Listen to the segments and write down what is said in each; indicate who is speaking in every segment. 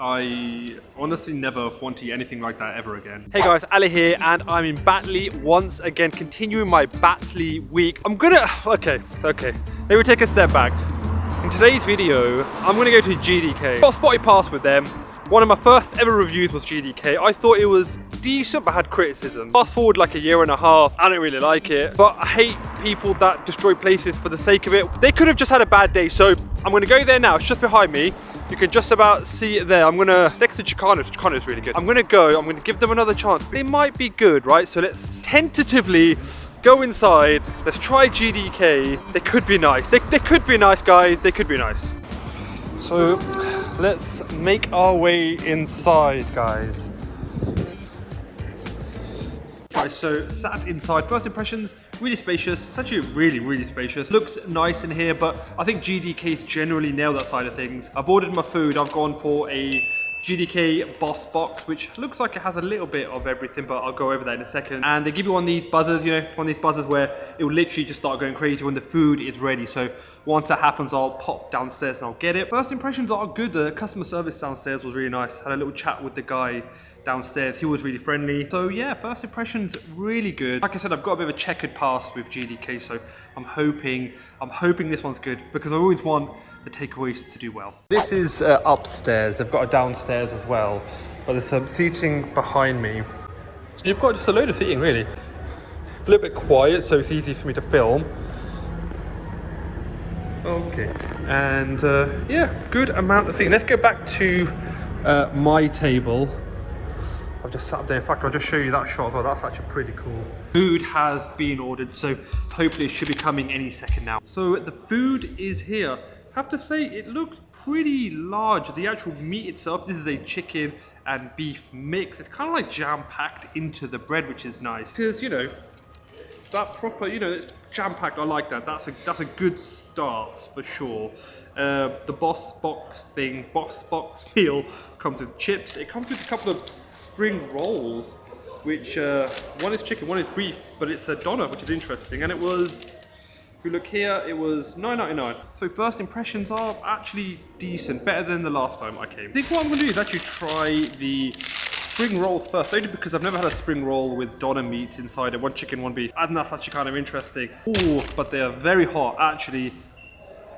Speaker 1: I honestly never want to eat anything like that ever again.
Speaker 2: Hey guys, Ali here, and I'm in Batley once again, continuing my Batley week. Okay, let me take a step back. In today's video, I'm gonna go to GDK. Got a spotty pass with them. One of my first ever reviews was GDK. I thought it was decent, but had criticism. Fast forward like a year and a half, I don't really like it. But I hate people that destroy places for the sake of it. They could have just had a bad day, so I'm gonna go there now. It's just behind me. You can just about see it there. I'm gonna, next to Chicano's. Chicano's really good. I'm gonna give them another chance. They might be good, right? So let's tentatively go inside. Let's try GDK. They could be nice. They could be nice, guys. They could be nice. So let's make our way inside, guys. Guys, so sat inside. First impressions, really spacious. It's actually really spacious. Looks nice in here, but I think GDK's generally nailed that side of things. I've ordered my food. I've gone for a GDK Boss box, which looks like it has a little bit of everything, but I'll go over that in a second. And they give you one of these buzzers, you know, one of these buzzers where it will literally just start going crazy when the food is ready. So once that happens, I'll pop downstairs and I'll get it. First impressions are good. The customer service downstairs was really nice. Had a little chat with the guy downstairs. He was really friendly. So yeah, first impressions really good. Like I said, I've got a bit of a checkered past with GDK, so I'm hoping this one's good, because I always want the takeaways to do well. This is upstairs. They've got a downstairs as well, but there's some seating behind me. You've got just a load of seating, really. It's a little bit quiet, so it's easy for me to film. Okay, and yeah, good amount of seating. Let's go back to my table. I've just sat up there. In fact, I'll just show you that shot as well. That's actually pretty cool. Food has been ordered, so hopefully it should be coming any second now. So the food is here. I have to say, it looks pretty large. The actual meat itself, this is a chicken and beef mix. It's kind of like jam-packed into the bread, which is nice. Because, you know, that proper, you know, it's jam-packed. I like that. That's a good start for sure. The Boss box meal comes with chips. It comes with a couple of spring rolls, which one is chicken, one is beef, but it's a doner, which is interesting. And it was, if you look here, it was $9.99. So first impressions are actually decent, better than the last time I came. I think what I'm gonna do is actually try the spring rolls first, only because I've never had a spring roll with doner meat inside it, one chicken, one beef, and that's actually kind of interesting. Ooh, but they are very hot, actually.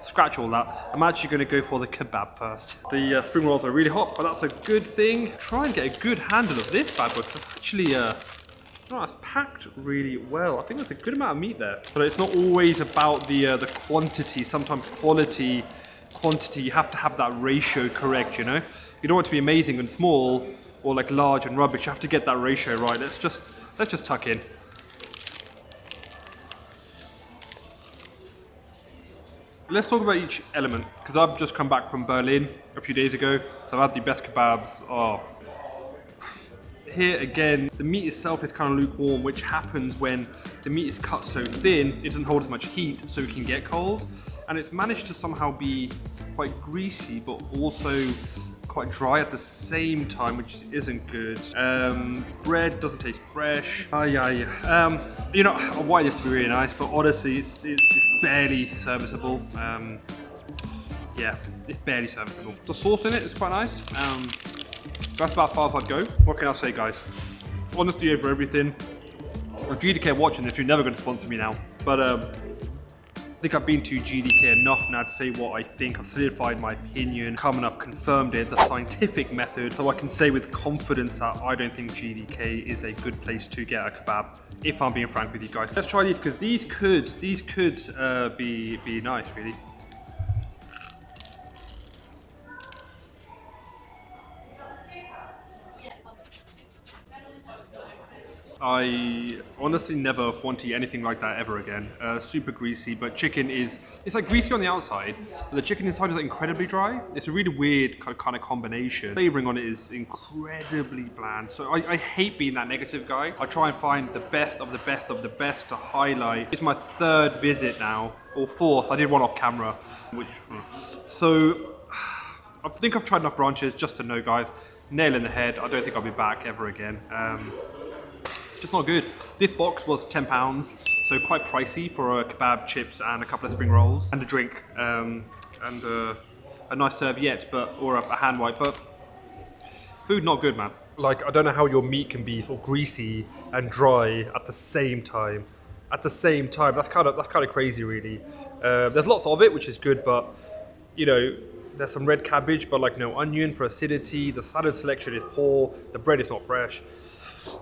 Speaker 2: Scratch all that. I'm actually going to go for the kebab first. The spring rolls are really hot, but that's a good thing. Try and get a good handle of this bad boy, because it's actually, it's packed really well. I think there's a good amount of meat there. But it's not always about the quantity. Sometimes quantity, you have to have that ratio correct, you know? You don't want it to be amazing and small, or like large and rubbish. You have to get that ratio right. Let's just tuck in. Let's talk about each element, because I've just come back from Berlin a few days ago, so I've had the best kebabs. Oh. Here again, the meat itself is kind of lukewarm, which happens when the meat is cut so thin, it doesn't hold as much heat, so it can get cold. And it's managed to somehow be quite greasy, but also quite dry at the same time, which isn't good. Bread doesn't taste fresh. You know, I want this to be really nice, but honestly, it's barely serviceable. Yeah, it's barely serviceable. The sauce in it is quite nice. That's about as far as I'd go. What can I say, guys? Honesty over everything. If GDK watching this, you're never going to sponsor me now. But I think I've been to GDK enough now to say what I think. I've solidified my opinion, come and I've confirmed it, the scientific method, so I can say with confidence that I don't think GDK is a good place to get a kebab, if I'm being frank with you guys. Let's try these, because these could be nice, really. I honestly never want to eat anything like that ever again. Super greasy, but chicken is, it's like greasy on the outside, but the chicken inside is like incredibly dry. It's a really weird kind of combination. Flavoring on it is incredibly bland. So I hate being that negative guy. I try and find the best of the best of the best to highlight. It's my third visit now, or fourth. I did one off camera, so I think I've tried enough branches just to know, guys, nail in the head. I don't think I'll be back ever again. Just not good. This box was £10, so quite pricey for a kebab, chips, and a couple of spring rolls, and a drink, and a nice serviette, or a hand wipe. But
Speaker 1: Food not good, man.
Speaker 2: Like, I don't know how your meat can be sort of greasy and dry at the same time. That's kind of crazy, really. There's lots of it, which is good, but you know, there's some red cabbage, but like no onion for acidity. The salad selection is poor. The bread is not fresh.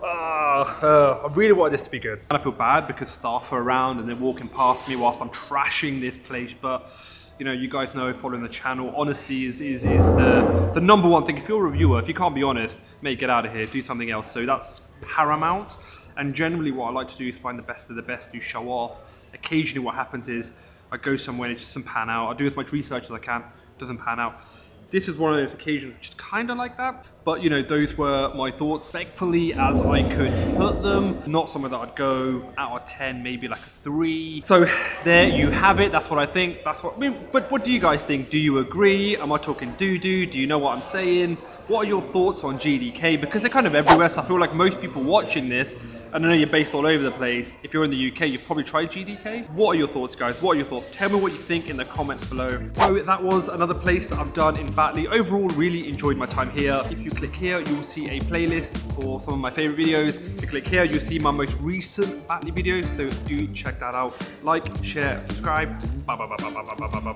Speaker 2: I really wanted this to be good.
Speaker 1: And I feel bad because staff are around and they're walking past me whilst I'm trashing this place, but you know, you guys know, following the channel, honesty is the number one thing. If you're a reviewer, if you can't be honest, mate, get out of here, do something else. So that's paramount. And generally what I like to do is find the best of the best to show off. Occasionally what happens is I go somewhere and it just doesn't pan out. I do as much research as I can, doesn't pan out. This is one of those occasions which is kind of like that. But you know, those were my thoughts, respectfully as I could put them. Not somewhere that I'd go out of 10, maybe like a 3. So there you have it. That's what I think. That's what I mean. But what do you guys think? Do you agree? Am I talking doo-doo? Do you know what I'm saying? What are your thoughts on GDK? Because they're kind of everywhere, so I feel like most people watching this, and I know you're based all over the place. If you're in the UK, you've probably tried GDK. What are your thoughts, guys? What are your thoughts? Tell me what you think in the comments below. So that was another place that I've done in Batley. Overall, really enjoyed my time here. If you click here, you'll see a playlist for some of my favorite videos. If you click here, you'll see my most recent Batley videos. So do check that out. Like, share, subscribe. Bye, bye, bye, bye, bye, bye, bye, bye.